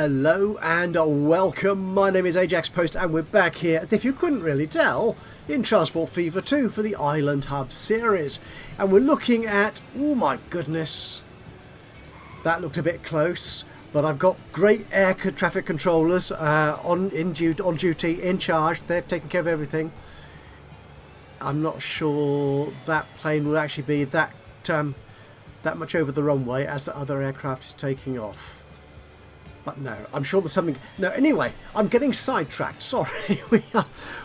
Hello and welcome, my name is Ajaxpost and we're back here, as if you couldn't really tell, in Transport Fever 2 for the Island Hub series. And we're looking at, oh my goodness, that looked a bit close, but I've got great air traffic controllers on duty, in charge, they're taking care of everything. I'm not sure that plane will actually be that much over the runway as the other aircraft is taking off. But no, I'm sure there's something... No, anyway, I'm getting sidetracked, sorry.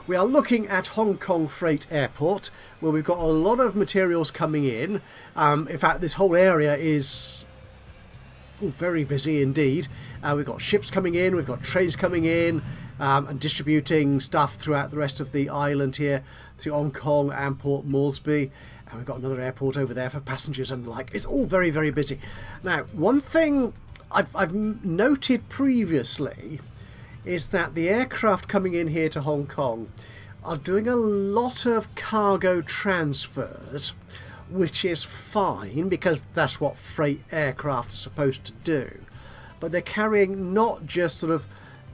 we are looking at Hong Kong Freight Airport, where we've got a lot of materials coming in. In fact, this whole area is very busy indeed. We've got ships coming in, we've got trains coming in, and distributing stuff throughout the rest of the island here to Hong Kong and Port Moresby. And we've got another airport over there for passengers and the like. It's all very, very busy. Now, one thing I've noted previously is that the aircraft coming in here to Hong Kong are doing a lot of cargo transfers, which is fine because that's what freight aircraft are supposed to do. But they're carrying not just sort of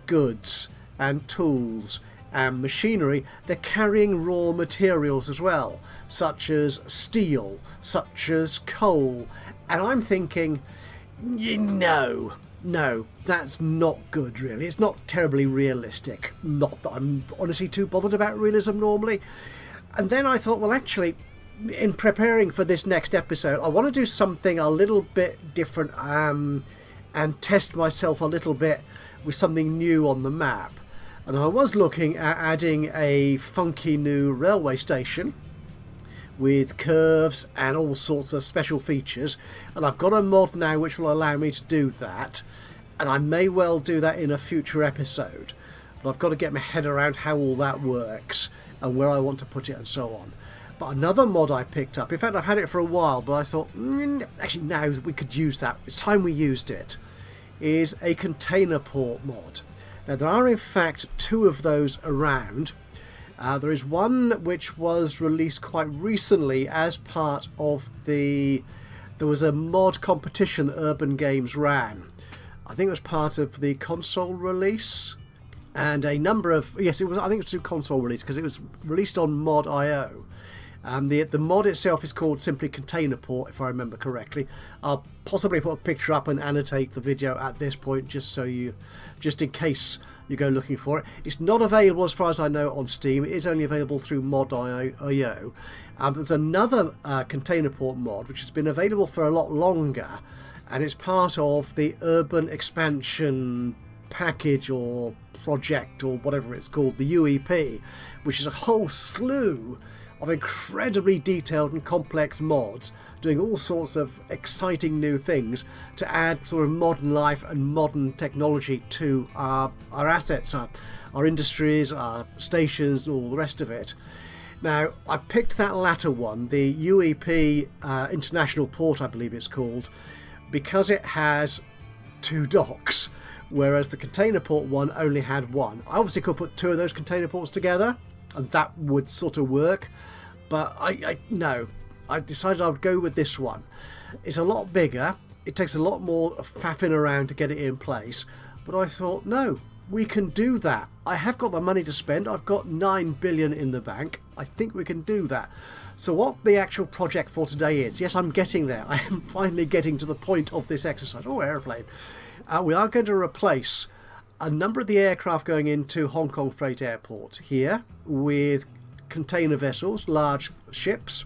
goods and tools and machinery, they're carrying raw materials as well, such as steel, such as coal, and I'm thinking, no, that's not good really. It's not terribly realistic. Not that I'm honestly too bothered about realism normally. And then I thought, well, actually, in preparing for this next episode, I want to do something a little bit different and test myself a little bit with something new on the map. And I was looking at adding a funky new railway station with curves and all sorts of special features, and I've got a mod now which will allow me to do that, and I may well do that in a future episode, but I've got to get my head around how all that works and where I want to put it and so on. But another mod I picked up, in fact I've had it for a while, but I thought actually now we could use that, it's time we used it, is a container port mod. Now there are in fact two of those around. There is one which was released quite recently as part of there was a mod competition Urban Games ran. I think it was part of the console release, and a number of, yes, it was, I think it was a console release because it was released on Mod.io. The mod itself is called simply Container Port, if I remember correctly. I'll possibly put a picture up and annotate the video at this point, just in case you go looking for it. It's not available, as far as I know, on Steam. It is only available through Mod.io. There's another Container Port mod which has been available for a lot longer, and it's part of the Urban Expansion package or project or whatever it's called, the UEP, which is a whole slew of incredibly detailed and complex mods doing all sorts of exciting new things to add sort of modern life and modern technology to our assets, our industries, our stations, and all the rest of it. Now, I picked that latter one, the UEP International Port, I believe it's called, because it has two docks, whereas the container port one only had one. I obviously could put two of those container ports together, and that would sort of work, but I decided I would go with this one. It's a lot bigger, it takes a lot more faffing around to get it in place, but I thought, no, we can do that. I have got the money to spend, I've got 9 billion in the bank, I think we can do that. So what the actual project for today is, yes, I'm getting there, I am finally getting to the point of this exercise. Oh, aeroplane. We are going to replace a number of the aircraft going into Hong Kong Freight Airport here with container vessels, large ships,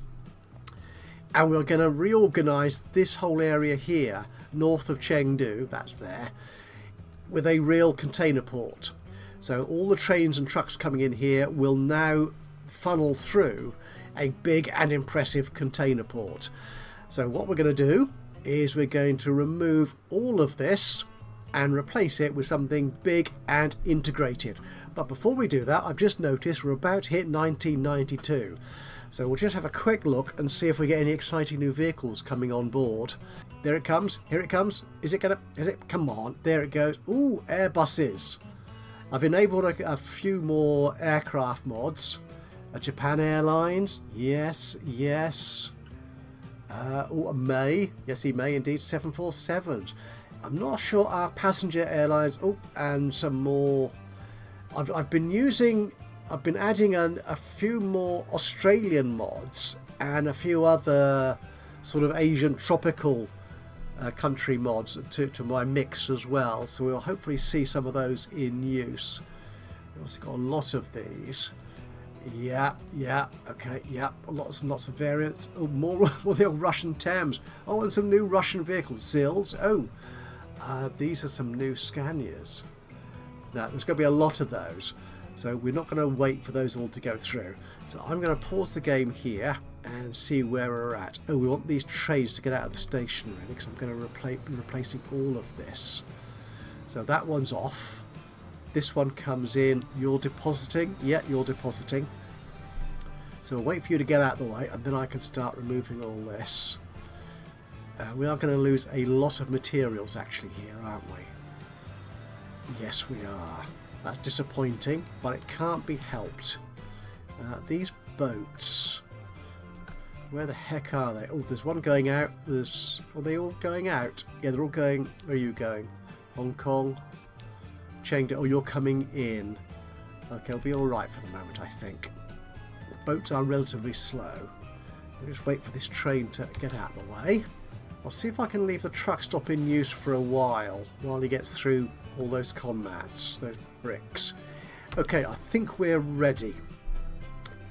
and we're going to reorganise this whole area here north of Chengdu, that's there, with a real container port. So all the trains and trucks coming in here will now funnel through a big and impressive container port. So what we're going to do is we're going to remove all of this and replace it with something big and integrated. But before we do that, I've just noticed we're about to hit 1992. So we'll just have a quick look and see if we get any exciting new vehicles coming on board. There it comes, here it comes. Is it? Come on, there it goes. Ooh, Airbuses. I've enabled a few more aircraft mods. Japan Airlines, yes. Oh, May, yes he may indeed, 747s. I'm not sure our passenger airlines. Oh, and some more. I've been adding a few more Australian mods and a few other sort of Asian tropical country mods to my mix as well. So we'll hopefully see some of those in use. We've also got a lot of these. Yeah, okay, yeah, lots and lots of variants. Oh, more the old Russian Thames. Oh, and some new Russian vehicles. Zills. Oh, these are some new Scanias. Now, there's going to be a lot of those, so we're not going to wait for those all to go through. So I'm going to pause the game here and see where we're at. Oh, we want these trains to get out of the station, really, because I'm going to be replacing all of this. So that one's off. This one comes in. You're depositing. Yeah, you're depositing. So I'll wait for you to get out of the way, and then I can start removing all this. We are going to lose a lot of materials, actually, here, aren't we? Yes, we are. That's disappointing, but it can't be helped. These boats, where the heck are they? Oh, there's one going out. Are they all going out? Yeah, they're all going. Where are you going? Hong Kong, Chengdu. Oh, you're coming in. Okay, it'll be all right for the moment, I think. Boats are relatively slow. I'll just wait for this train to get out of the way. I'll see if I can leave the truck stop in use for a while he gets through all those con mats, those bricks. Okay, I think we're ready.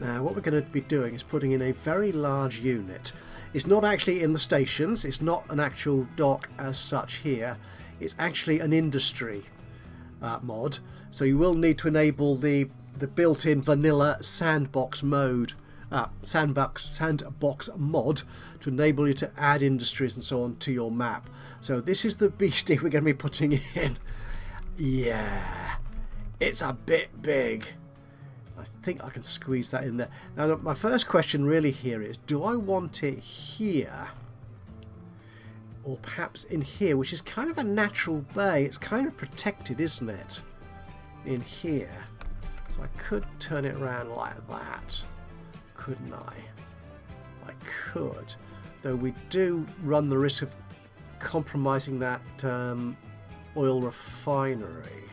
Now what we're going to be doing is putting in a very large unit. It's not actually in the stations, it's not an actual dock as such here, it's actually an industry mod, so you will need to enable the built-in vanilla sandbox mode, sandbox mod, to enable you to add industries and so on to your map. So this is the beastie we're going to be putting in. Yeah, it's a bit big. I think I can squeeze that in there. Now look, my first question really here is, do I want it here or perhaps in here, which is kind of a natural bay? It's kind of protected, isn't it, in here? So I could turn it around like that, couldn't I? I could, though we do run the risk of compromising that oil refinery.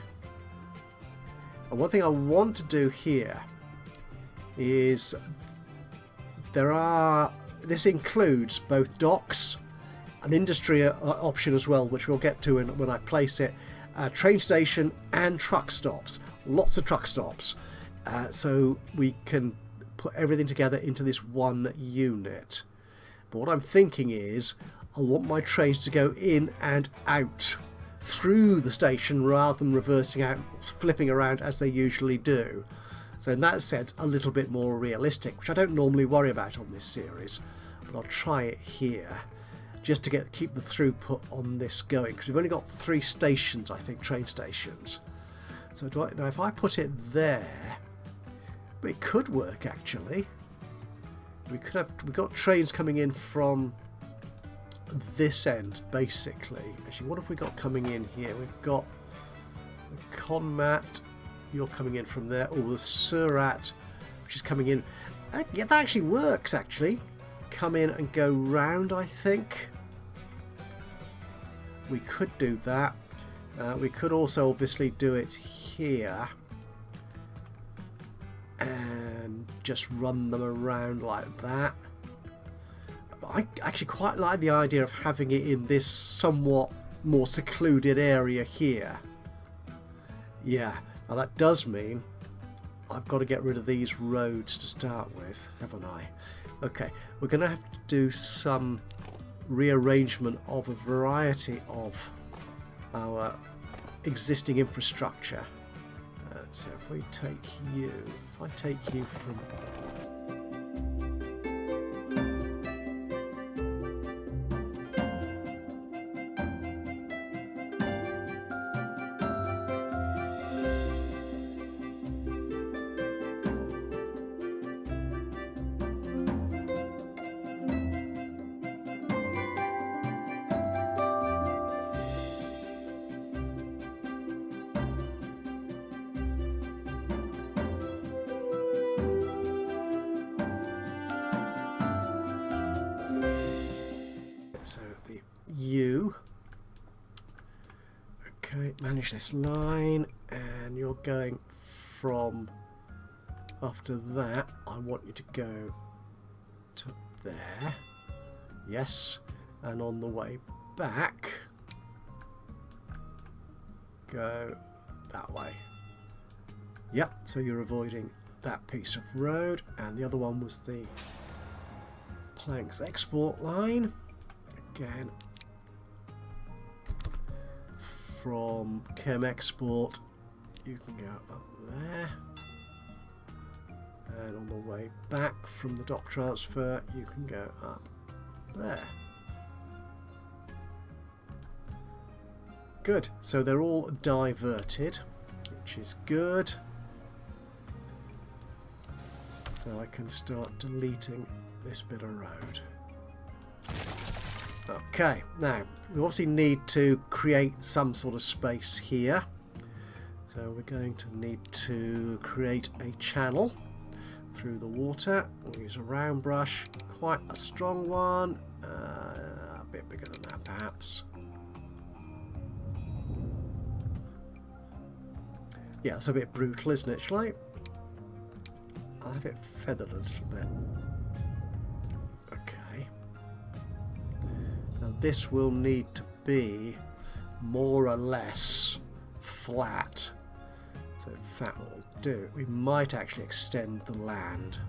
And one thing I want to do here is this includes both docks, an industry option as well, which we'll get to when I place it, train station and truck stops, lots of truck stops, so we can put everything together into this one unit. But what I'm thinking is I want my trains to go in and out through the station rather than reversing out, flipping around as they usually do. So in that sense, a little bit more realistic, which I don't normally worry about on this series, but I'll try it here just to keep the throughput on this going, because we've only got 3 stations, I think, train stations. So now if I put it there, it could work actually. We've got trains coming in from this end basically. Actually, what have we got coming in here? We've got the Conmat, you're coming in from there, or the Surat, which is coming in. Yeah, that actually works actually. Come in and go round, I think. We could do that. We could also obviously do it here and just run them around like that. I actually quite like the idea of having it in this somewhat more secluded area here. Yeah, now that does mean I've got to get rid of these roads to start with, haven't I? Okay, we're going to have to do some rearrangement of a variety of our existing infrastructure. So if we take you, if I take you from manage this line, and you're going from, after that, I want you to go to there. Yes, and on the way back, go that way. Yep, so you're avoiding that piece of road, and the other one was the planks export line. Again, from Chem Export, you can go up there, and on the way back from the dock transfer, you can go up there. Good, so they're all diverted, which is good. So I can start deleting this bit of road. Okay, now we obviously need to create some sort of space here. So we're going to need to create a channel through the water. We'll use a round brush, quite a strong one, a bit bigger than that perhaps. Yeah, it's a bit brutal, isn't it? Shall I'll have it feathered a little bit. Okay. Now this will need to be more or less flat. So in fact what we'll do, we might actually extend the land.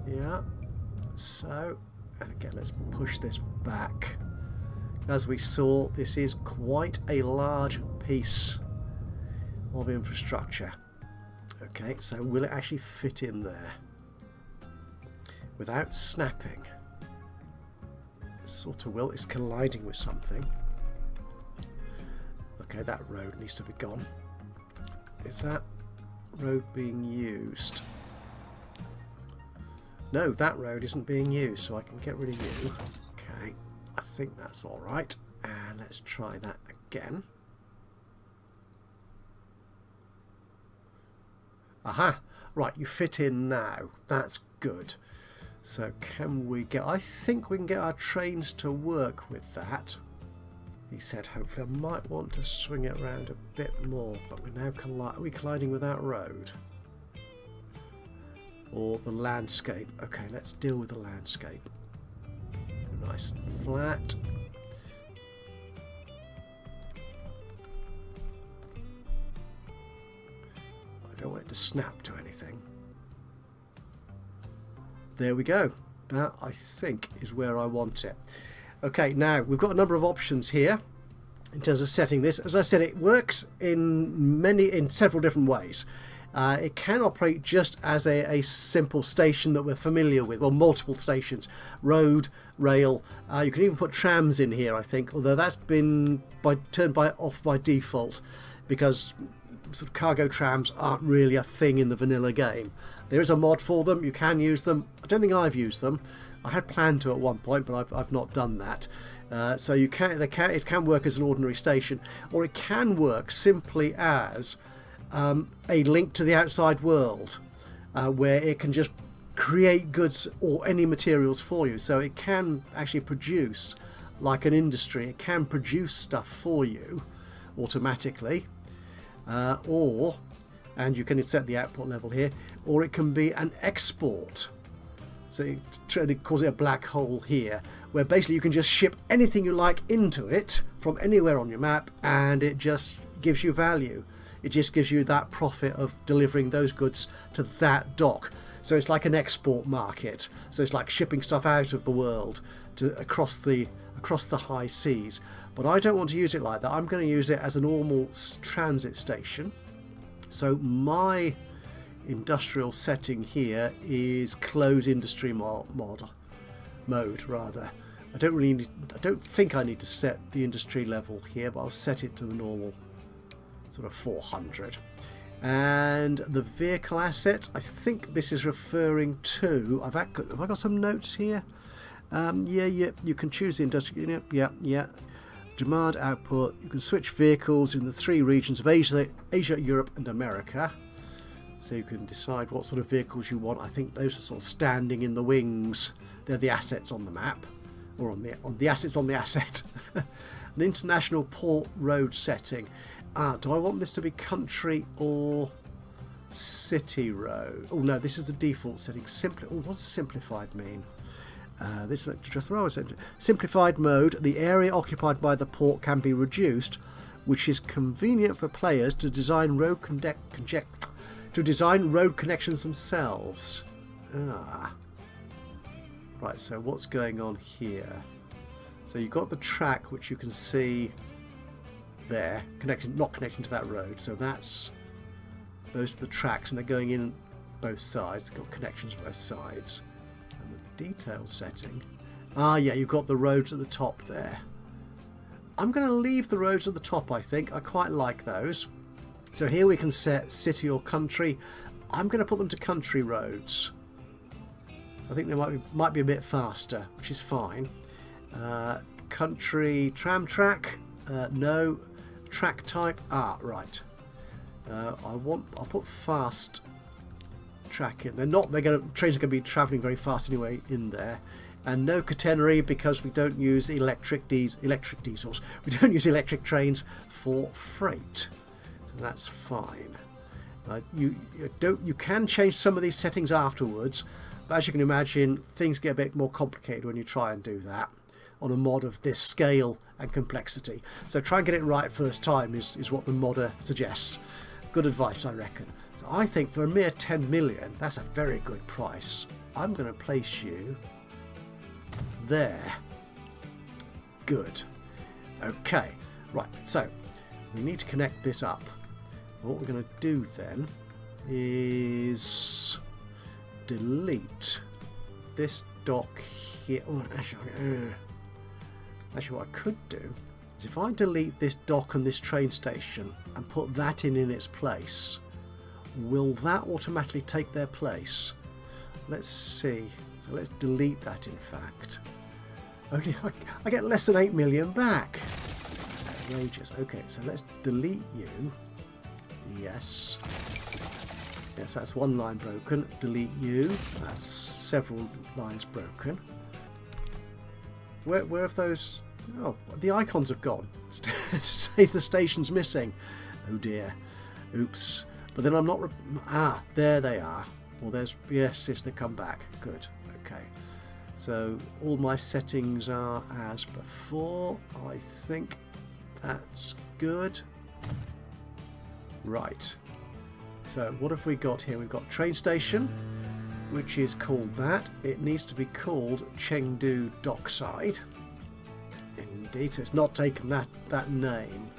Yeah. So, and again let's push this back. As we saw, this is quite a large piece of infrastructure. Okay, so will it actually fit in there without snapping? It sort of will. It's colliding with something. Okay, that road needs to be gone. Is that road being used? No, that road isn't being used, so I can get rid of you. Okay, I think that's all right. And let's try that again. Aha! Right, you fit in now. That's good. So can we get... I think we can get our trains to work with that. He said hopefully I might want to swing it around a bit more, but we're now are we colliding with that road? Or the landscape? Okay, let's deal with the landscape. Nice and flat. I don't want it to snap to anything. There we go. That I think is where I want it. Okay, now we've got a number of options here in terms of setting this. As I said, it works in several different ways. It can operate just as a simple station that we're familiar with, or multiple stations, road, rail. You can even put trams in here, I think, although that's been turned off by default because sort of cargo trams aren't really a thing in the vanilla game. There is a mod for them. You can use them. I don't think I've used them. I had planned to at one point, but I've not done that. So it can work as an ordinary station, or it can work simply as a link to the outside world, where it can just create goods or any materials for you. So it can actually produce, like an industry, it can produce stuff for you automatically, and you can set the output level here, or it can be an export. So it calls it a black hole here, where basically you can just ship anything you like into it from anywhere on your map, and it just gives you value. It just gives you that profit of delivering those goods to that dock. So it's like an export market. So it's like shipping stuff out of the world across the high seas. But I don't want to use it like that. I'm going to use it as a normal transit station. So my industrial setting here is close industry mode. I don't think I need to set the industry level here, but I'll set it to the normal sort of 400. And the vehicle asset, I think this is referring to, have I got some notes here? Yeah, you can choose the industrial unit. Yeah. Demand output. You can switch vehicles in the 3 regions of Asia, Europe and America. So you can decide what sort of vehicles you want. I think those are sort of standing in the wings. They're the assets on the map, or on the assets on the asset. An international port road setting. Do I want this to be country or city road? Oh no, this is the default setting. What does simplified mean? This is just the railway centre. Simplified mode. The area occupied by the port can be reduced, which is convenient for players to design road connections themselves. Right. So what's going on here? So you've got the track, which you can see there, not connecting to that road. So those are the tracks, and they're going in both sides. They've got connections on both sides. And the detail setting. Yeah, you've got the roads at the top there. I'm going to leave the roads at the top, I think. I quite like those. So here we can set city or country. I'm going to put them to country roads. So I think they might be a bit faster, which is fine. Country tram track. No. Track type. Right. I'll put fast track in. Trains are going to be travelling very fast anyway in there. And no catenary, because we don't use electric diesels. We don't use electric trains for freight, so that's fine. You can change some of these settings afterwards, but as you can imagine, things get a bit more complicated when you try and do that on a mod of this scale and complexity. So try and get it right first time is what the modder suggests. Good advice, I reckon. So I think for a mere 10 million, that's a very good price. I'm going to place you there. Good. Okay. Right. So we need to connect this up. What we're going to do then is delete this dock here. Oh, actually, what I could do is if I delete this dock and this train station and put that in its place, will that automatically take their place? Let's see. So let's delete that, in fact. Only I get less than 8 million back. That's outrageous. Okay, so let's delete you. Yes. Yes, that's one line broken. Delete you. That's several lines broken. Where have those... Oh, the icons have gone. To say the station's missing. Oh dear. Oops. But then I'm not... there they are. Well, there's... Yes, they come back. Good. Okay. So all my settings are as before. I think that's good. Right. So what have we got here? We've got train station, which is called that. It needs to be called Chengdu Dockside. Indeed, so it's not taken that name.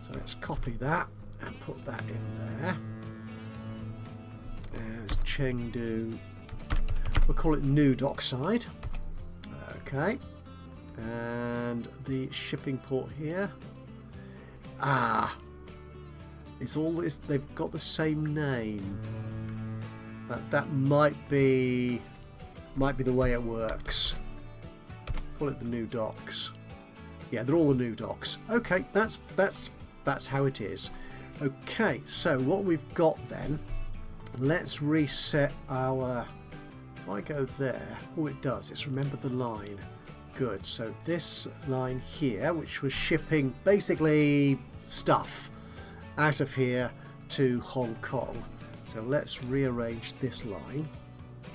So let's copy that and put that in there. As Chengdu, we'll call it New Dockside. Okay. And the shipping port here. It's all this. They've got the same name. That might be the way it works. Call it the New Docks. Yeah, they're all the New Docks. Okay, that's how it is. Okay, so what we've got then, let's reset our... If I go there, all it does is remember the line. Good, so this line here, which was shipping basically stuff out of here to Hong Kong. So let's rearrange this line.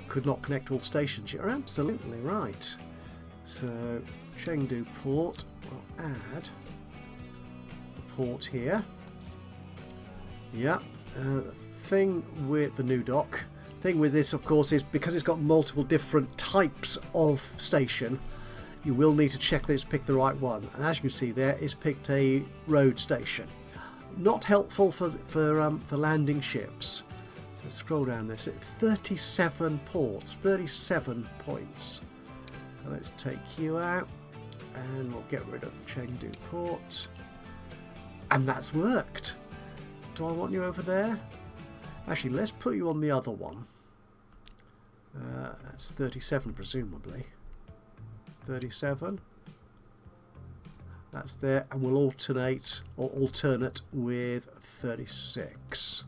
Could not connect all stations. You're absolutely right. So Chengdu port, we'll add the port here. Yeah, the thing with the new dock, thing with this of course is because it's got multiple different types of station, you will need to check that it's picked the right one. And as you can see there, it's picked a road station. Not helpful for landing ships. So scroll down this. 37 ports, 37 points. So let's take you out and we'll get rid of Chengdu port. And that's worked. Do I want you over there? Actually, let's put you on the other one. That's 37 presumably. 37. That's there, and we'll alternate with 36.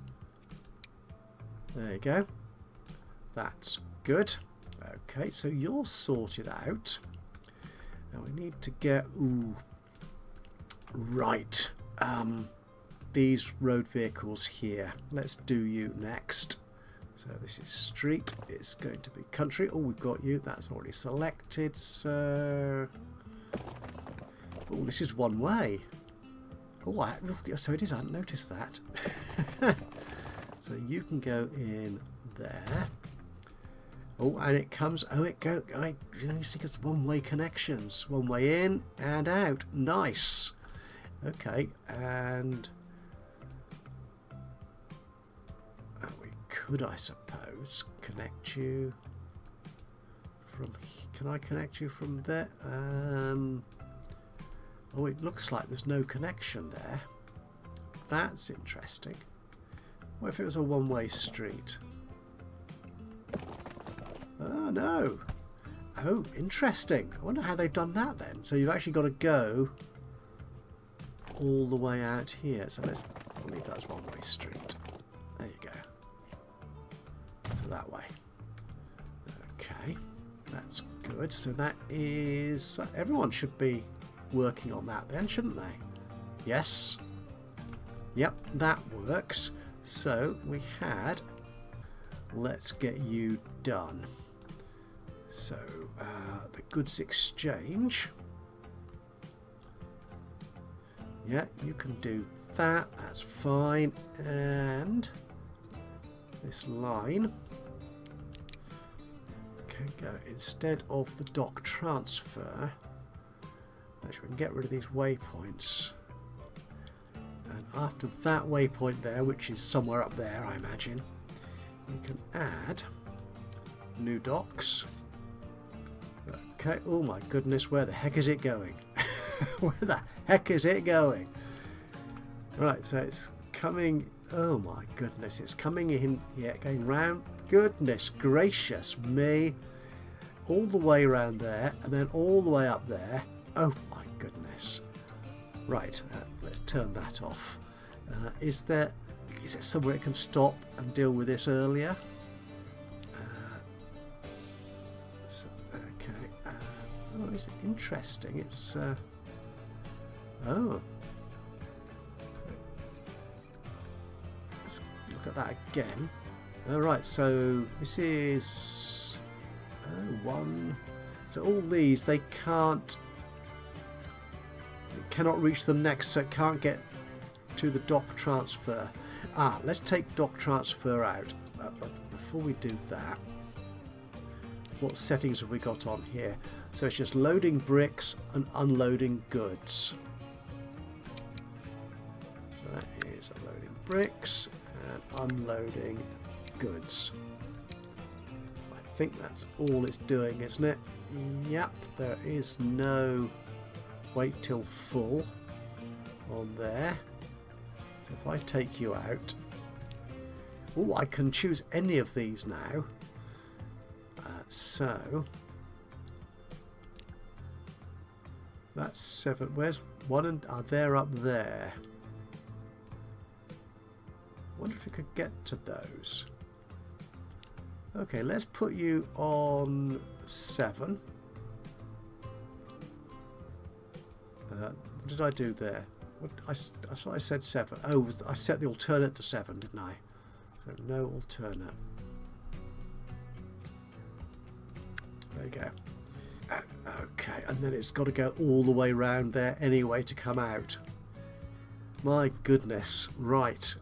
There you go. That's good. Okay, so you're sorted out. Now we need to get... Right. These road vehicles here. Let's do you next. So this is street. It's going to be country. Oh, we've got you. That's already selected. So, oh, this is one way. Oh, so it is. I hadn't noticed that. So you can go in there. Oh, and it comes. Oh, it go. You think it's one-way connections. One way in and out. Nice. Okay, and we could, I suppose, connect you from. Can I connect you from there? Oh, it looks like there's no connection there. That's interesting. What if it was a one-way street? Oh no! Oh, interesting. I wonder how they've done that then. So you've actually got to go all the way out here. So let's leave that as one-way street. There you go. So that way. Okay, that's good. So that is... everyone should be working on that then, shouldn't they? Yes. Yep, that works. So we had... let's get you done. So the goods exchange... yeah, you can do that, that's fine. And this line can go instead of the dock transfer. Actually, we can get rid of these waypoints. And after that waypoint there, which is somewhere up there, I imagine, we can add new docks. Okay, oh my goodness, where the heck is it going? Where the heck is it going? Right, so it's coming. Oh my goodness, it's coming in. Yeah, going round. Goodness gracious me. All the way around there and then all the way up there. Oh my goodness. Right, let's turn that off. Is there somewhere it can stop and deal with this earlier? Okay. Oh, it's interesting. It's oh. Let's look at that again. Alright, so this is one. So all these, they cannot reach them next, so it can't get to the dock transfer. Let's take dock transfer out. But before we do that, what settings have we got on here? So it's just loading bricks and unloading goods. So that is loading bricks and unloading goods. I think that's all it's doing, isn't it? Yep, there is no wait till full on there. So if I take you out, oh, I can choose any of these now. So that's 7. Where's one? And they're up there. Wonder if we could get to those. Okay, let's put you on 7. What did I do there? I thought I said 7. Oh, I set the alternate to 7, didn't I? So no alternate. There you go. Okay, and then it's got to go all the way around there anyway to come out. My goodness. Right.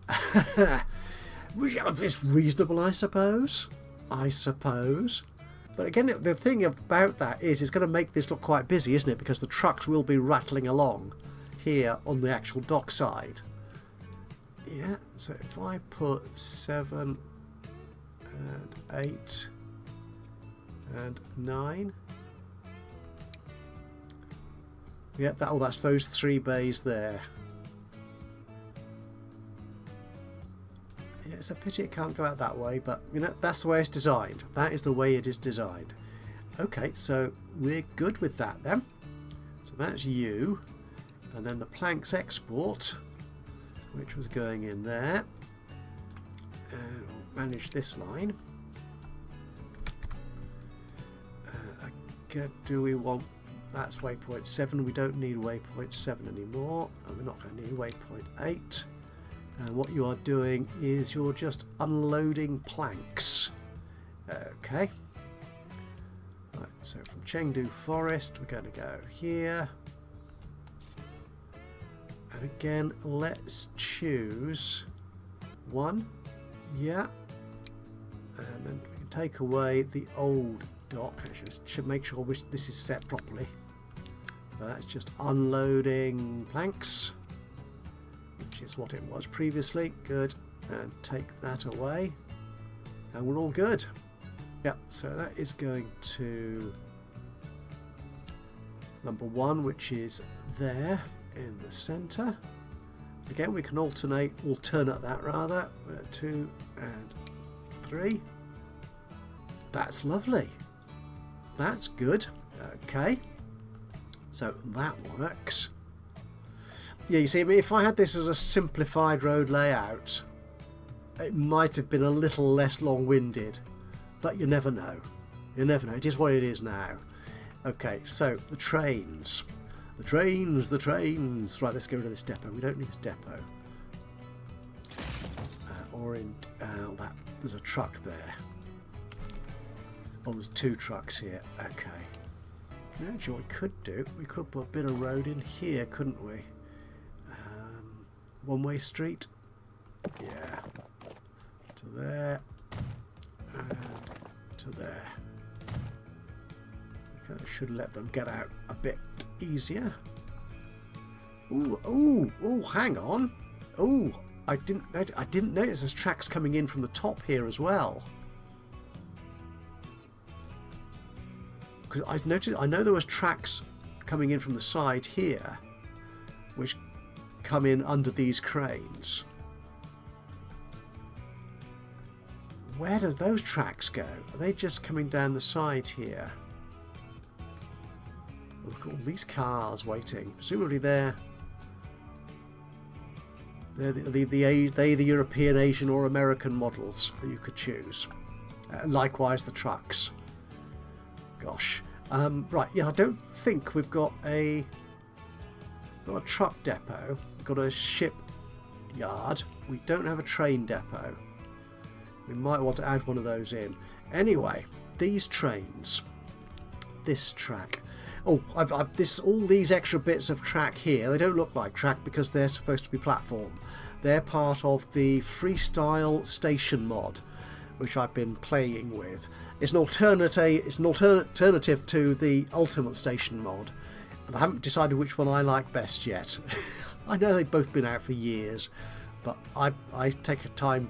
It's reasonable, I suppose. But again, the thing about that is it's going to make this look quite busy, isn't it? Because the trucks will be rattling along here on the actual dock side. Yeah, so if I put 7 and 8 and 9. Yeah, that's those 3 bays there. Yeah, it's a pity it can't go out that way, but you know, that's the way it's designed. That is the way it is designed. Okay, so we're good with that then. So that's you. And then the planks export, which was going in there. And we'll manage this line. Do we want that's waypoint 7. We don't need waypoint 7 anymore, and we're not going to need waypoint 8. And what you are doing is you're just unloading planks. Okay. Right, so from Chengdu Forest, we're going to go here. And again, let's choose 1. Yeah. And then we can take away the old dock. Actually, let's make sure this is set properly. That's just unloading planks, which is what it was previously. Good. And take that away. And we're all good. Yep, so that is going to number 1, which is there in the centre. Again, we can alternate that rather. 2 and 3. That's lovely. That's good. Okay. So that works. Yeah, you see, I mean, if I had this as a simplified road layout, it might have been a little less long-winded. But you never know. You never know. It is what it is now. Okay, so the trains. The trains, the trains. Right, let's get rid of this depot. We don't need this depot. There's a truck there. Oh, there's 2 trucks here. Okay. Actually, what we could do, we could put a bit of road in here, couldn't we? One-way street. Yeah. To there. And to there. Okay, I should let them get out a bit easier. Ooh, ooh, ooh, hang on. Ooh, I didn't notice there's tracks coming in from the top here as well. Because I know there was tracks coming in from the side here, which come in under these cranes. Where does those tracks go? Are they just coming down the side here? Look at all these cars waiting. Presumably they're the European, Asian or American models that you could choose. Likewise the trucks. Gosh. Right, yeah, I don't think we've got a truck depot. We've got a ship yard. We don't have a train depot. We might want to add one of those in. Anyway, these trains, this track. Oh, all these extra bits of track here, they don't look like track because they're supposed to be platform. They're part of the freestyle station mod, which I've been playing with. It's an alternative to the ultimate station mod, and I haven't decided which one I like best yet. I know they've both been out for years, but I take a time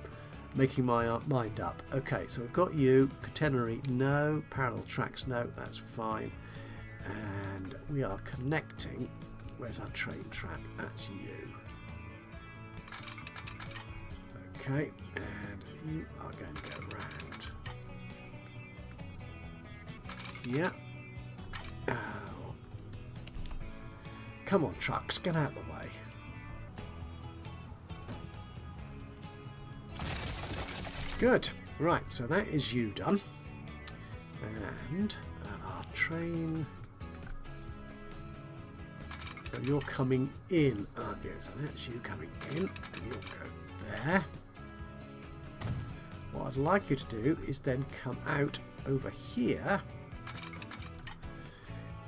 making my mind up. Okay, so we've got you, catenary, no, parallel tracks, no, that's fine. And we are connecting. Where's our train track? That's you. Okay, and you are going to go round here. Oh. Come on, trucks, get out of the way. Good. Right, so that is you done. And our train. So you're coming in, aren't you? So that's you coming in, and you'll go there. What I'd like you to do is then come out over here.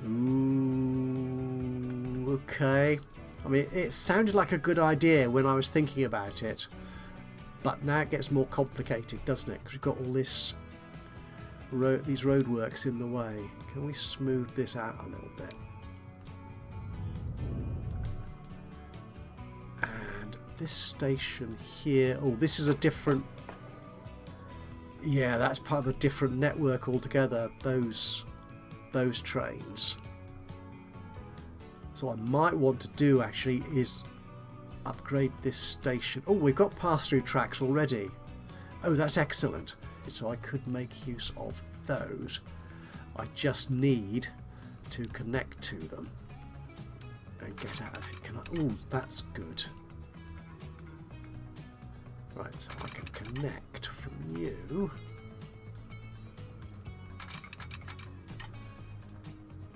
Ooh, okay. I mean, it sounded like a good idea when I was thinking about it, but now it gets more complicated, doesn't it? Because we've got all this these roadworks in the way. Can we smooth this out a little bit? And this station here, oh, this is a different, yeah, that's part of a different network altogether, those trains. So what I might want to do actually is upgrade this station. Oh, we've got pass-through tracks already. Oh, that's excellent. So I could make use of those. I just need to connect to them and get out of it. Can I? Oh, that's good. Right, so I can connect from you.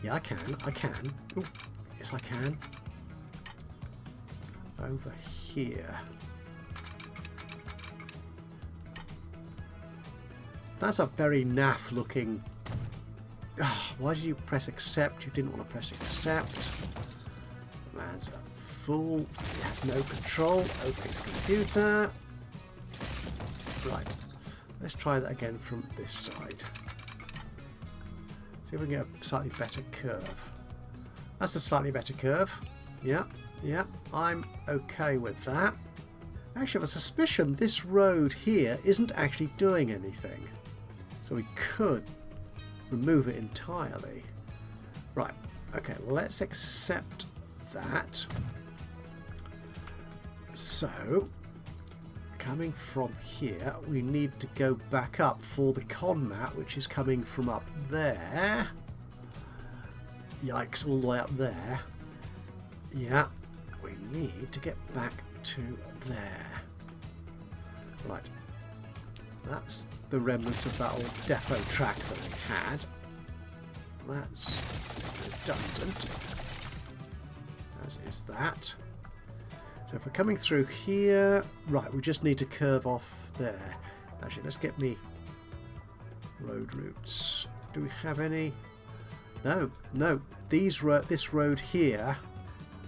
Yeah, I can. Ooh, yes, I can. Over here. That's a very naff looking... Oh, why did you press accept? You didn't want to press accept. Man's a fool. He has no control over his computer. Right. Let's try that again from this side. See if we can get a slightly better curve. That's a slightly better curve. Yeah, I'm okay with that. Actually, I have a suspicion this road here isn't actually doing anything. So we could remove it entirely. Right, okay, let's accept that. So, coming from here, we need to go back up for the con mat, which is coming from up there. Yikes, all the way up there. Yeah, we need to get back to there. Right, that's the remnants of that old depot track that we had. That's redundant, as is that. So if we're coming through here, right, we just need to curve off there. Actually, let's get me road routes. Do we have any? No. This road here,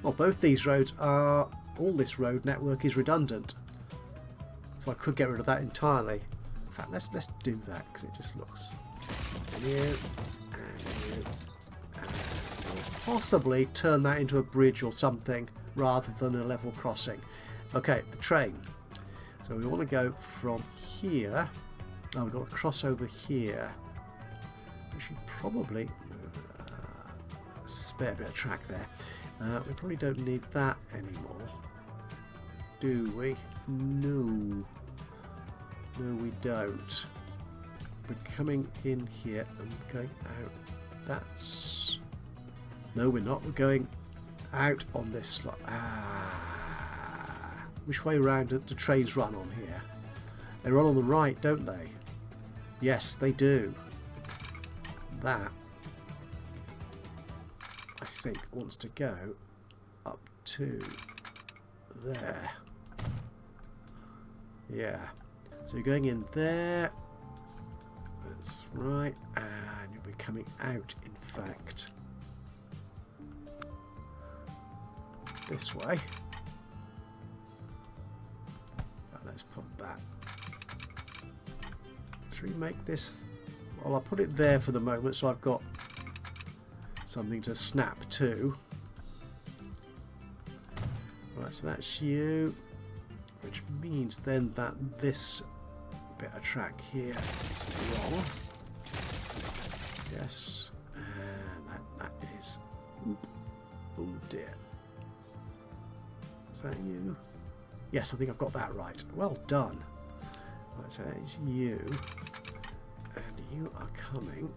well, both these roads are, all this road network is redundant. So I could get rid of that entirely. In fact, let's do that because it just looks new and we'll possibly turn that into a bridge or something rather than a level crossing. Okay, the train. So we want to go from here. Oh, we've got to cross over here. We should probably spare a bit of track there. We probably don't need that anymore, do we? No, we don't. We're coming in here and going out. That's... No, we're not. We're going out on this slot. Which way around do the trains run on here? They run on the right, don't they? Yes, they do. That, I think, wants to go up to there. Yeah. So you're going in there. That's right. And you'll be coming out, in fact, this way. But let's put that. Should we make this... Well, I'll put it there for the moment so I've got something to snap to. Right, so that's you. Which means then that this bit of track here is wrong. Yes. And that is... Oop. Oh dear. Is that you? Yes, I think I've got that right. Well done. Right, so that is you. And you are coming...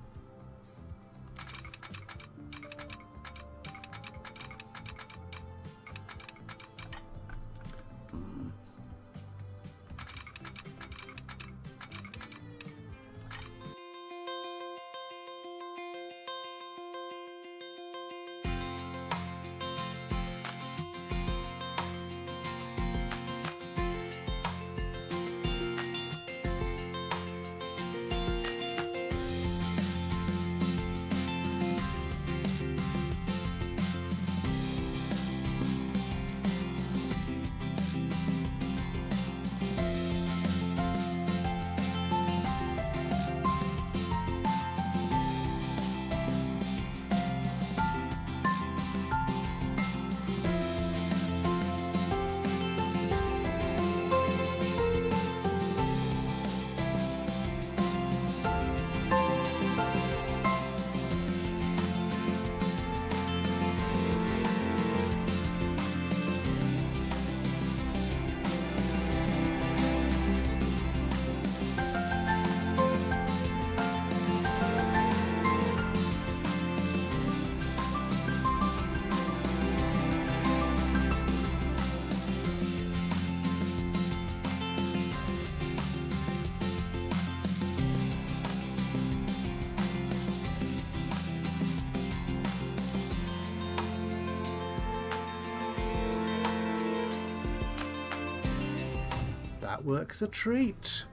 that works a treat.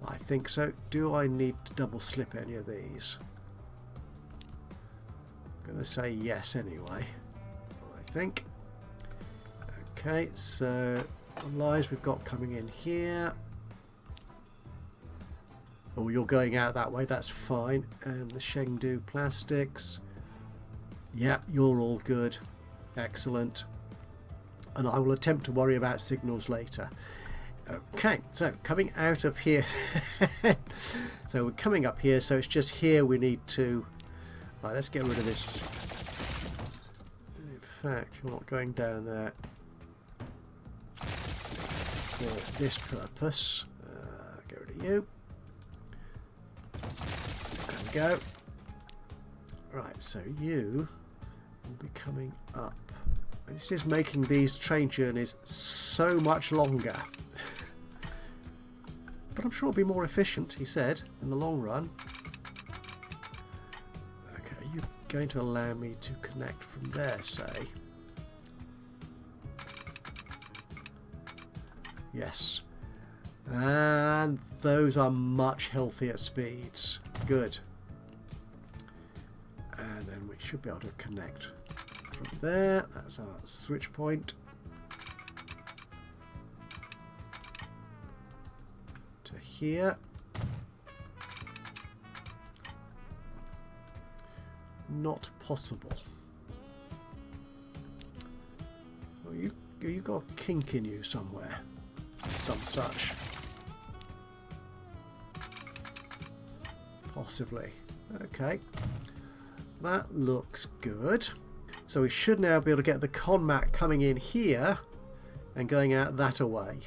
I think so. Do I need to double slip any of these? I'm going to say yes anyway, I think. Okay, so the lines we've got coming in here. Oh, you're going out that way, that's fine. And the Chengdu plastics. Yep, you're all good. Excellent. And I will attempt to worry about signals later. Okay, so coming out of here. So we're coming up here, so it's just here we need to... Right, let's get rid of this. In fact, you're not going down there for this purpose. Get rid of you. There we go. Right, so you will be coming up. This is making these train journeys so much longer. But I'm sure it'll be more efficient, he said, in the long run. Okay, you're going to allow me to connect from there, say. Yes. And those are much healthier speeds. Good. And then we should be able to connect from there. That's our switch point. To here. Not possible. Oh, you got a kink in you somewhere. Some such. Possibly. Okay. That looks good. So we should now be able to get the conmat coming in here and going out that away.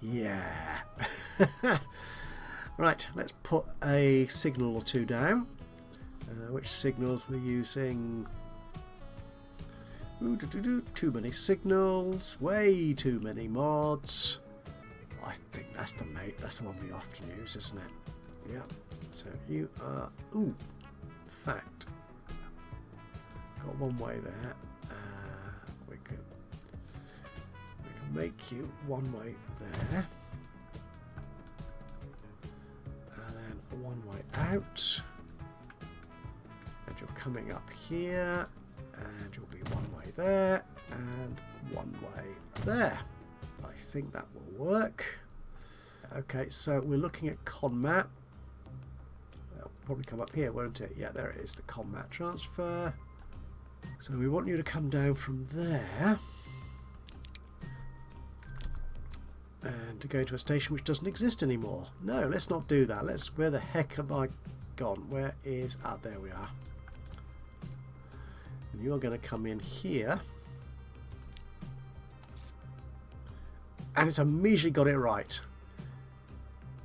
Yeah. Right, let's put a signal or two down. Which signals we're using? Ooh, too many signals, way too many mods. I think that's the one we often use, isn't it? Yeah. So you are. Ooh. In fact, got one way there. We can make you one way there, and then one way out. And you're coming up here, and you'll be one way there, and one way there. I think that will work. Okay, so we're looking at conmat. It'll probably come up here, won't it? Yeah, there it is, the conmat transfer. So we want you to come down from there and to go to a station which doesn't exist anymore. No, let's not do that. Where the heck have I gone? Where is... Ah, there we are. And you're going to come in here. And it's immediately got it right.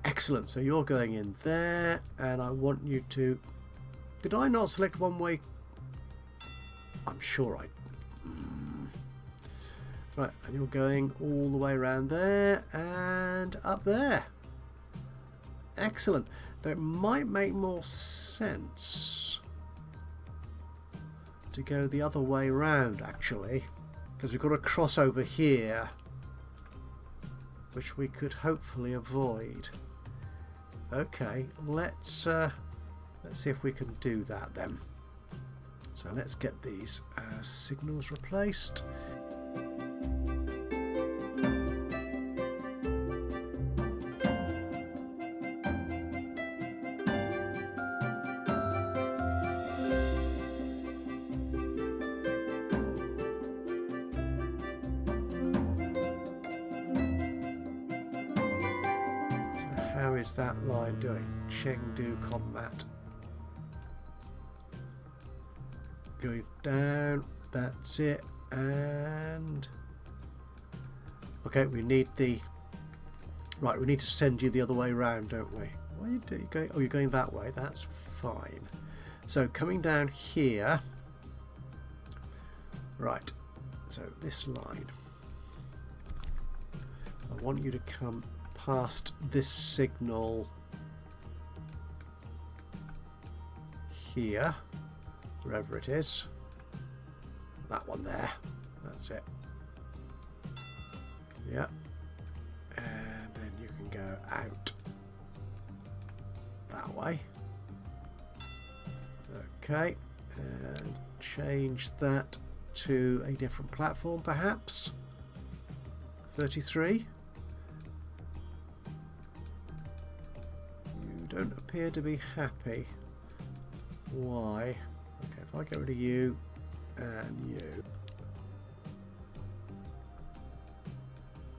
Excellent. So you're going in there, and I want you to... Did I not select one way? I'm sure I... Right, and you're going all the way around there and up there. Excellent. That might make more sense to go the other way round, actually, because we've got a crossover here which we could hopefully avoid. Okay, let's see if we can do that then. So let's get these signals replaced. How is that line doing? Chengdu combat. Going down, that's it, and okay, we need the right, we need to send you the other way around, don't we? Why are you going? Oh, you're going that way, that's fine. So coming down here, right, so this line, I want you to come past this signal here, wherever it is, that one there, that's it. Yeah. And then you can go out that way. Okay. And change that to a different platform perhaps. 33. You don't appear to be happy. Why? Okay, if I get rid of you and you.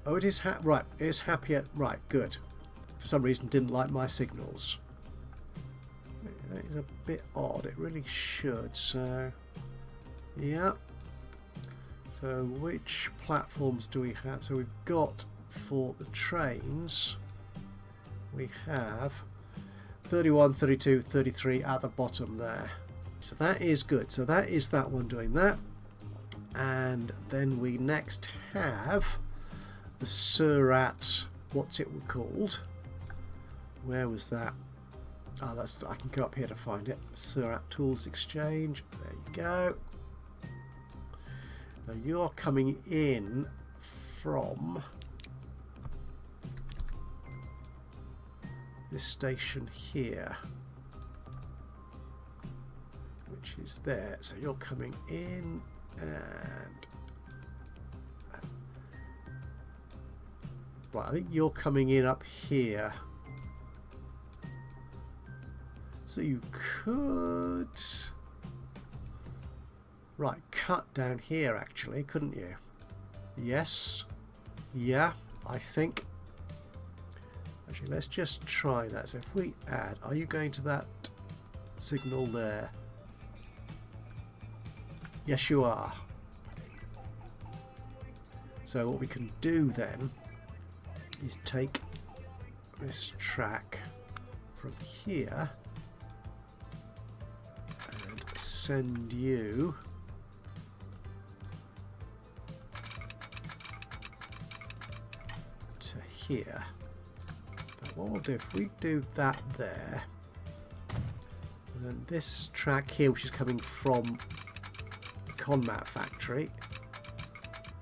Oh, it is right. It's happier. Right, good. For some reason, didn't like my signals. That is a bit odd. It really should. So, yeah. So, which platforms do we have? So, we've got for the trains. We have 31, 32, 33 at the bottom there. So that is good. So that is that one doing that. And then we next have the Surat, what's it called? Where was that? Oh, that's, I can go up here to find it. Surat Tools Exchange. There you go. Now you're coming in from this station here, which is there. So you're coming in and right, I think you're coming in up here. So you could right cut down here actually, couldn't you? Yes. Yeah, I think. Actually, let's just try that. So if we add, are you going to that signal there? Yes, you are. So what we can do then is take this track from here and send you to here. What we'll do, if we do that there, and then this track here, which is coming from the Conmat factory,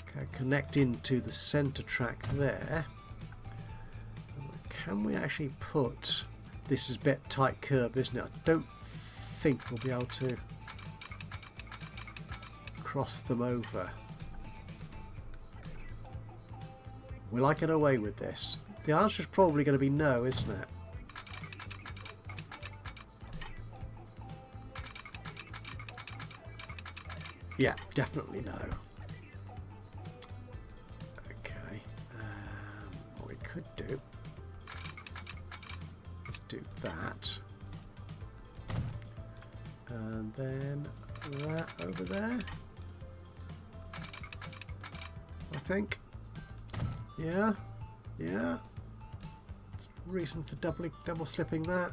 can connect into the center track there. Can we actually put, this is a bit tight curve, isn't it? I don't think we'll be able to cross them over. Will I get away with this? The answer is probably going to be no, isn't it? Yeah, definitely no. Okay. What we could do is do that. And then that over there. I think. Yeah. Yeah. Reason for double slipping that?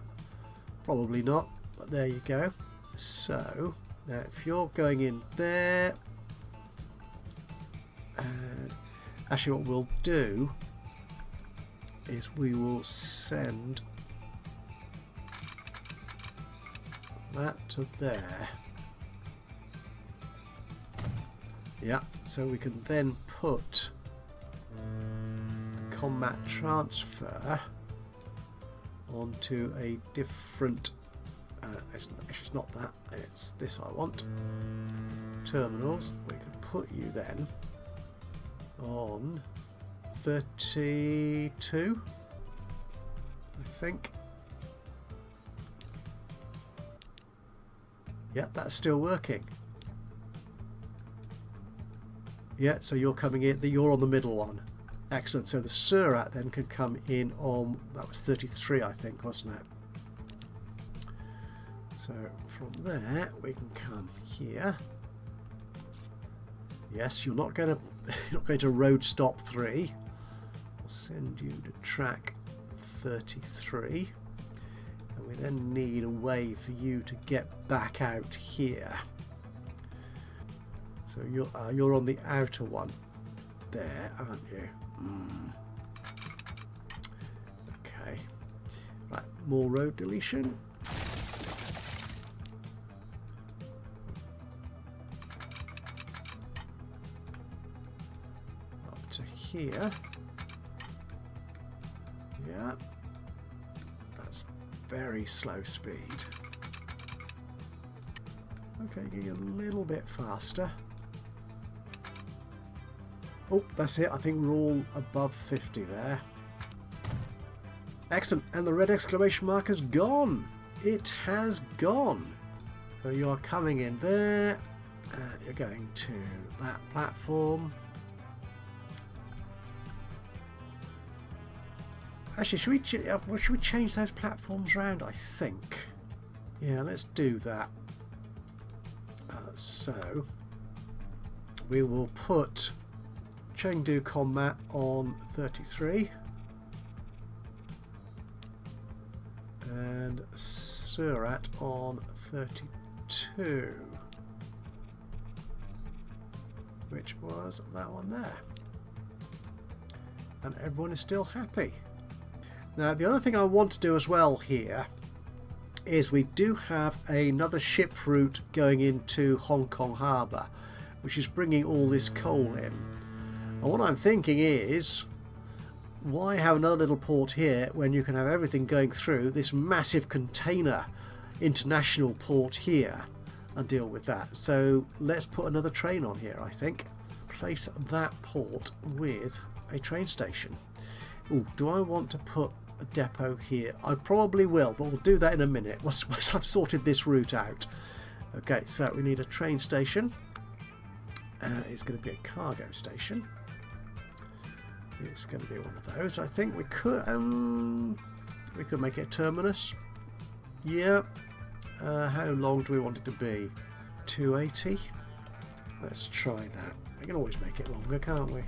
Probably not, but there you go. So now if you're going in there, and actually what we'll do is we will send that to there. Yeah, so we can then put the combat transfer onto a different it's not that, it's this I want. Terminals. We can put you then on 32, I think. Yeah, that's still working. Yeah, so you're coming in, you're on the middle one. Excellent. So the Surat then can come in on, that was 33 I think, wasn't it? So from there we can come here. Yes, you're not going to road stop 3. I'll send you to track 33. And we then need a way for you to get back out here. So you're on the outer one there, aren't you? Okay. Right, more road deletion. Up to here. Yeah. That's very slow speed. Okay, get you a little bit faster. Oh, that's it. I think we're all above 50 there. Excellent. And the red exclamation mark has gone. It has gone. So you are coming in there. And you're going to that platform. Actually, should we change those platforms around? I think. Yeah, let's do that. So we will put Chengdu Combat on 33 and Surat on 32, which was that one there, and everyone is still happy. Now the other thing I want to do as well here is we do have another ship route going into Hong Kong Harbour, which is bringing all this coal in. And what I'm thinking is, why have another little port here when you can have everything going through this massive container international port here and deal with that? So let's put another train on here, I think. Place that port with a train station. Ooh, do I want to put a depot here? I probably will, but we'll do that in a minute once I've sorted this route out. Okay, so we need a train station. It's going to be a cargo station. It's going to be one of those. I think we could make it a terminus. Yeah. How long do we want it to be? 280. Let's try that. We can always make it longer, can't we?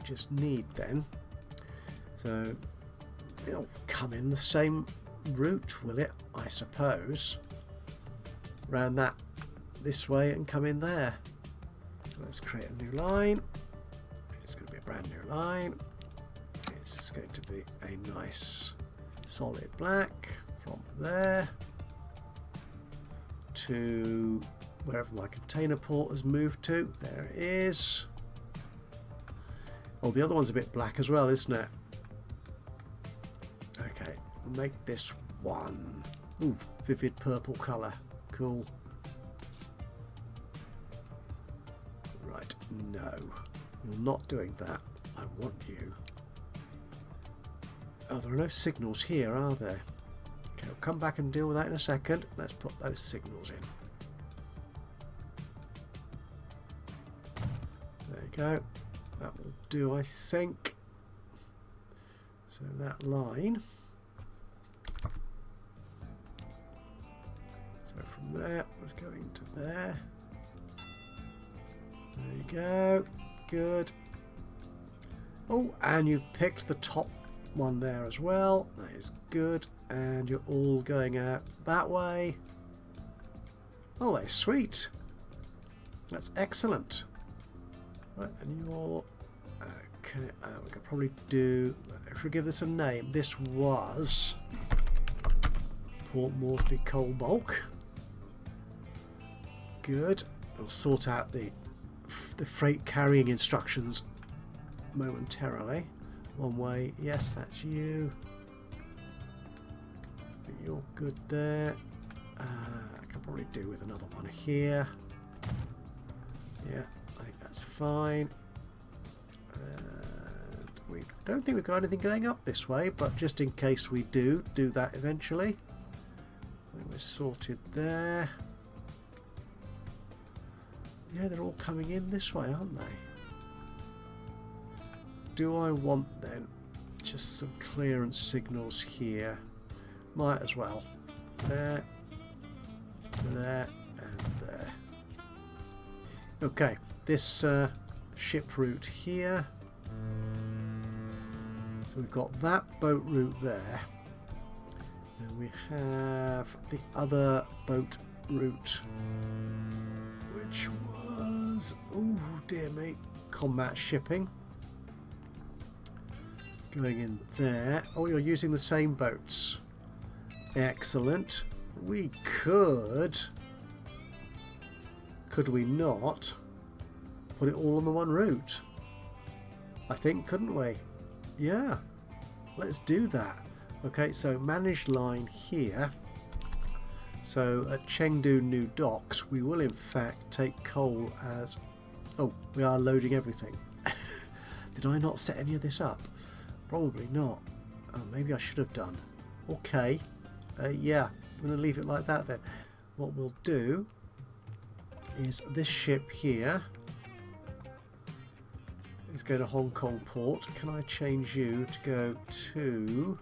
Just need then, so it'll come in the same route, will it? I suppose round that this way and come in there. So let's create a new line. It's going to be a brand new line. It's going to be a nice solid black from there to wherever my container port has moved to. There it is. Oh, the other one's a bit black as well, isn't it? Okay, we'll make this one. Ooh, vivid purple colour. Cool. Right, no. You're not doing that. I want you. Oh, there are no signals here, are there? Okay, I'll come back and deal with that in a second. Let's put those signals in. There you go. That will do, I think. So that line. So from there, was going to there. There you go. Good. Oh, and you've picked the top one there as well. That is good. And you're all going out that way. Oh, that's sweet. That's excellent. Right, and you're okay. We could probably do. If we give this a name, this was Port Moresby Coal Bulk. Good. We'll sort out the freight carrying instructions momentarily. one way. Yes, that's you. You're good there. I can probably do with another one here. Yeah, I think that's fine. And we don't think we've got anything going up this way, but just in case we do that eventually. I think we're sorted there. Yeah, they're all coming in this way, aren't they? Do I want then just some clearance signals here? Might as well. There, there, and there. Okay, this ship route here. So we've got that boat route there. And we have the other boat route, which was, oh dear me, combat shipping. Going in there. Oh, you're using the same boats. Excellent. We could we not put it all on the one route? I think, couldn't we? Yeah, let's do that. Okay, so manage line here. So at Chengdu New Docks, we will in fact take coal as... Oh, we are loading everything. Did I not set any of this up? Probably not. Oh, maybe I should have done. Okay. Yeah, I'm going to leave it like that then. What we'll do is this ship here is going to Hong Kong port. Can I change you to go to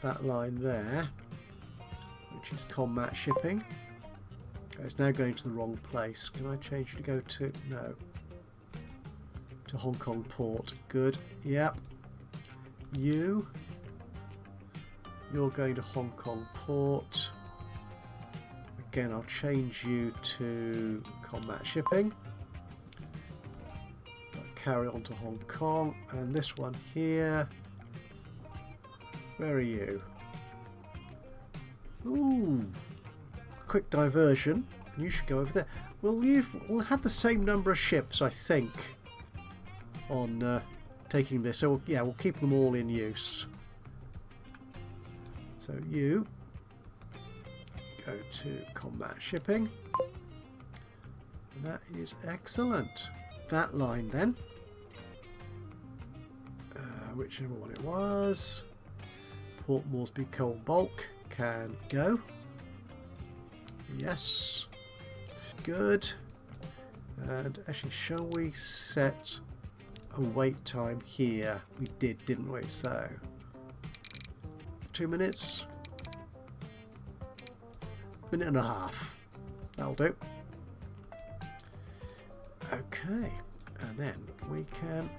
that line there, which is combat shipping? Okay, it's now going to the wrong place. Can I change you to go to... No. To Hong Kong port. Good. Yep. You're going to Hong Kong port. Again, I'll change you to combat shipping. I'll carry on to Hong Kong. And this one here. Where are you? Ooh. Quick diversion. You should go over there. We'll have the same number of ships, I think, on taking this. So yeah, we'll keep them all in use. So you go to combat shipping. And that is excellent. That line then, whichever one it was, Port Moresby Coal Bulk can go. Yes. Good. And actually, shall we set a wait time here? We did, didn't we? So 2 minutes, minute and a half. That'll do. Okay, and then we can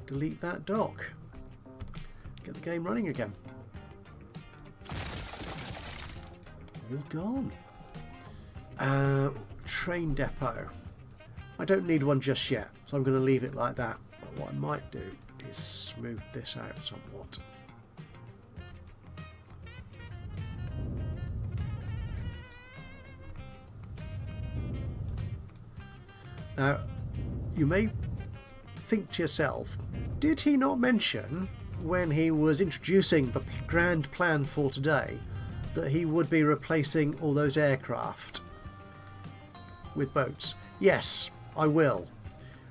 delete that dock. Get the game running again. All gone. Train depot. I don't need one just yet, so I'm going to leave it like that. But what I might do is smooth this out somewhat. Now, you may think to yourself, did he not mention when he was introducing the grand plan for today that he would be replacing all those aircraft with boats? Yes, I will.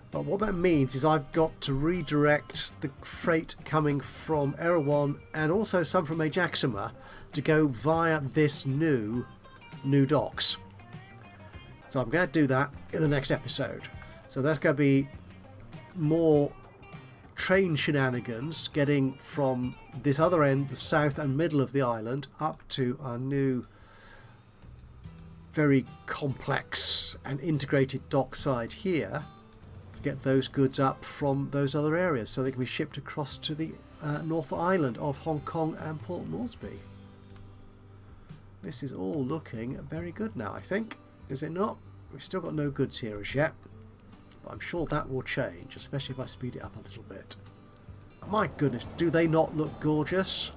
But what that means is I've got to redirect the freight coming from Erewhon and also some from Ajaxpost to go via this new docks. So I'm going to do that in the next episode. So that's going to be more train shenanigans getting from this other end, the south and middle of the island, up to our new very complex and integrated dockside here to get those goods up from those other areas so they can be shipped across to the North Island of Hong Kong and Port Moresby. This is all looking very good now, I think. Is it not? We've still got no goods here as yet, but I'm sure that will change, especially if I speed it up a little bit. My goodness, do they not look gorgeous?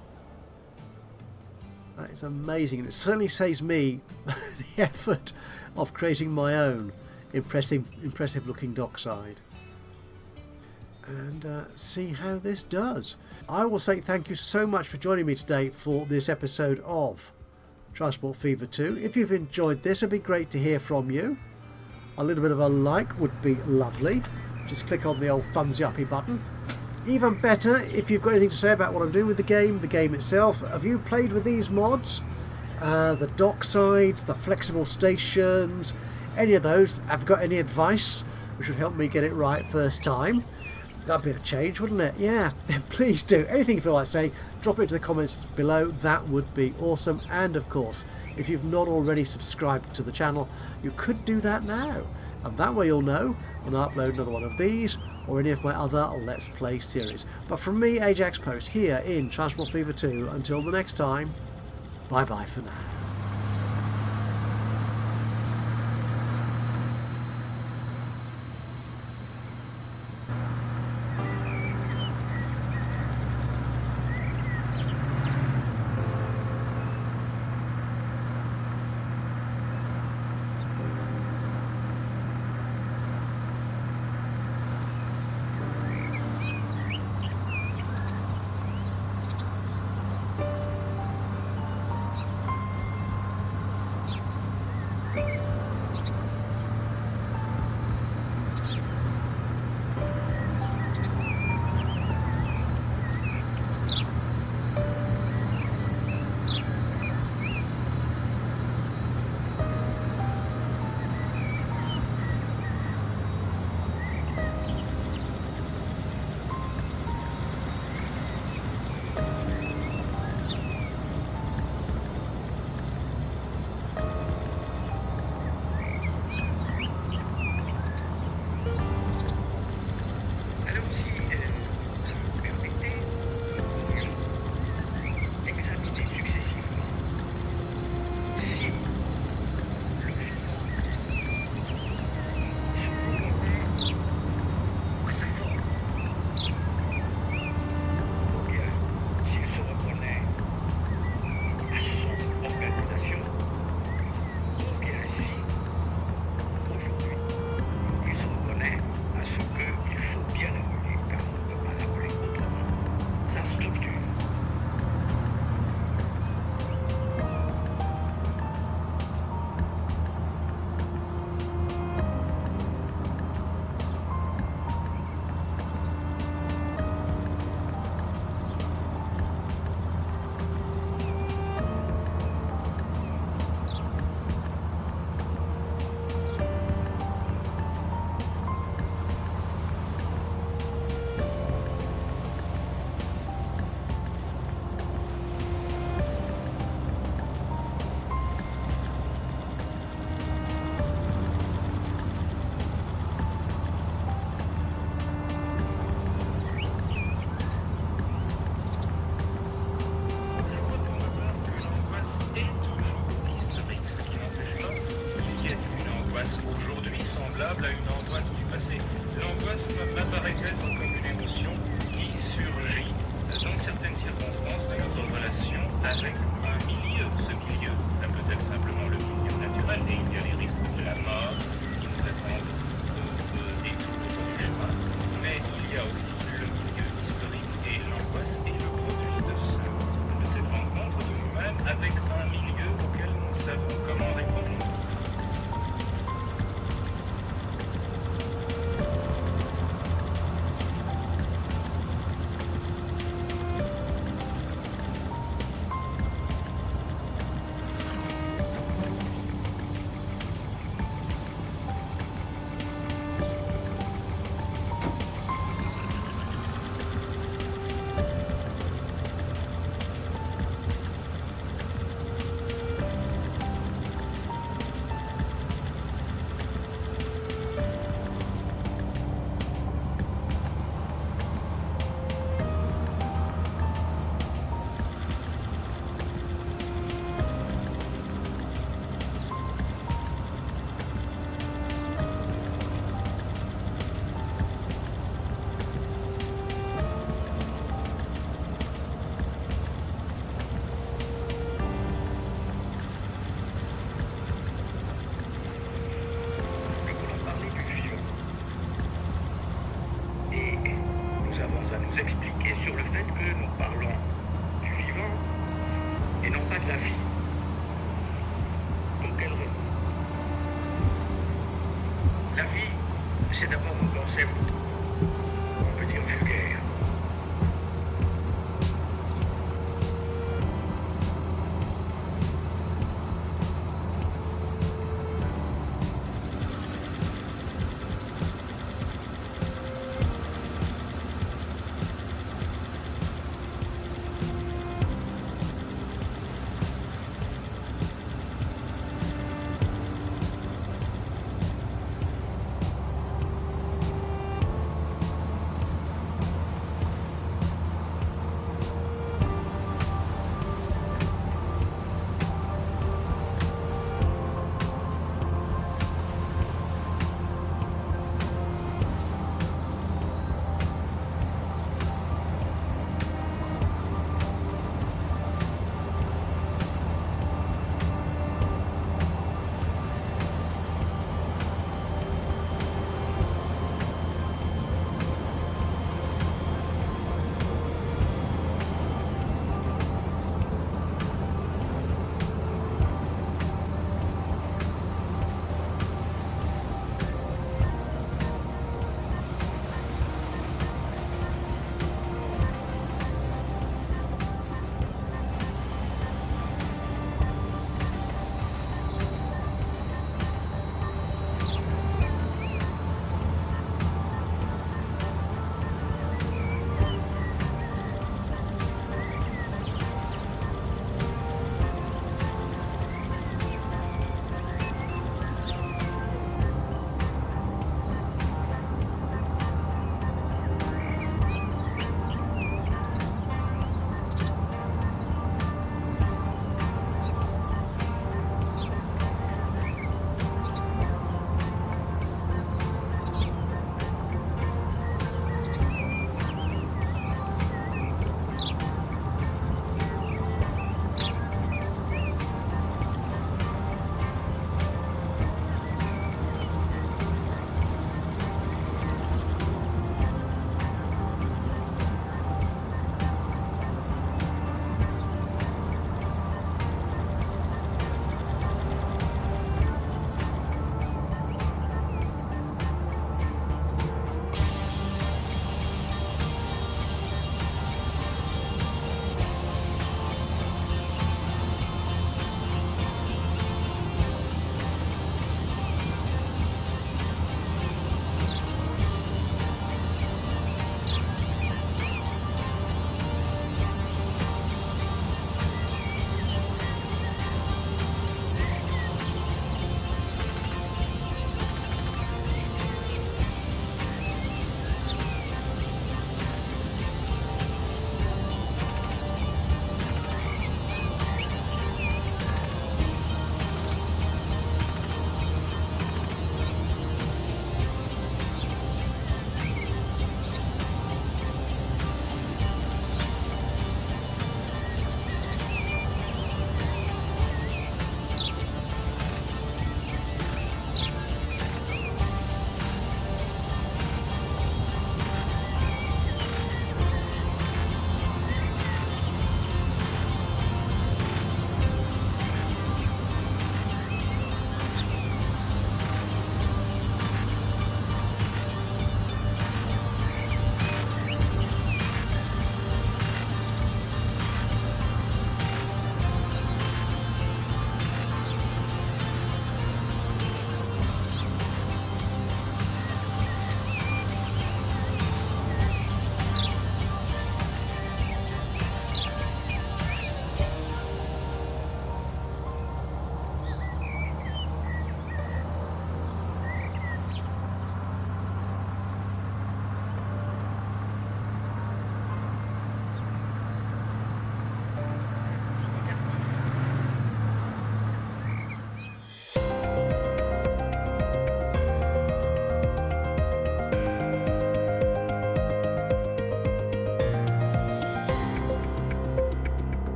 That is amazing, and it certainly saves me the effort of creating my own impressive looking dockside. and see how this does. I will say thank you so much for joining me today for this episode of Transport Fever 2. If you've enjoyed this, it'd be great to hear from you. A little bit of a like would be lovely. Just click on the old thumbsy uppy button. Even better, if you've got anything to say about what I'm doing with the game itself. Have you played with these mods? The dock sides, the flexible stations, any of those? Have got any advice which would help me get it right first time? That'd be a change, wouldn't it? Yeah, then please do. Anything you feel like saying, drop it into the comments below. That would be awesome. And of course, if you've not already subscribed to the channel, you could do that now. And that way you'll know when I upload another one of these or any of my other Let's Play series. But from me, Ajaxpost, here in Transport Fever 2, until the next time, bye-bye for now. Aujourd'hui semblable à une angoisse du passé. L'angoisse m'apparaît être comme une émotion qui surgit dans certaines circonstances de notre relation avec un milieu. Ce milieu, ça peut être simplement le milieu naturel, et il y a les risques de la mort qui nous attendent et tout le long du chemin. Mais il y a aussi le milieu historique, et l'angoisse est le produit de cette rencontre de nous-mêmes avec un milieu auquel nous savons comment répondre. pas grave.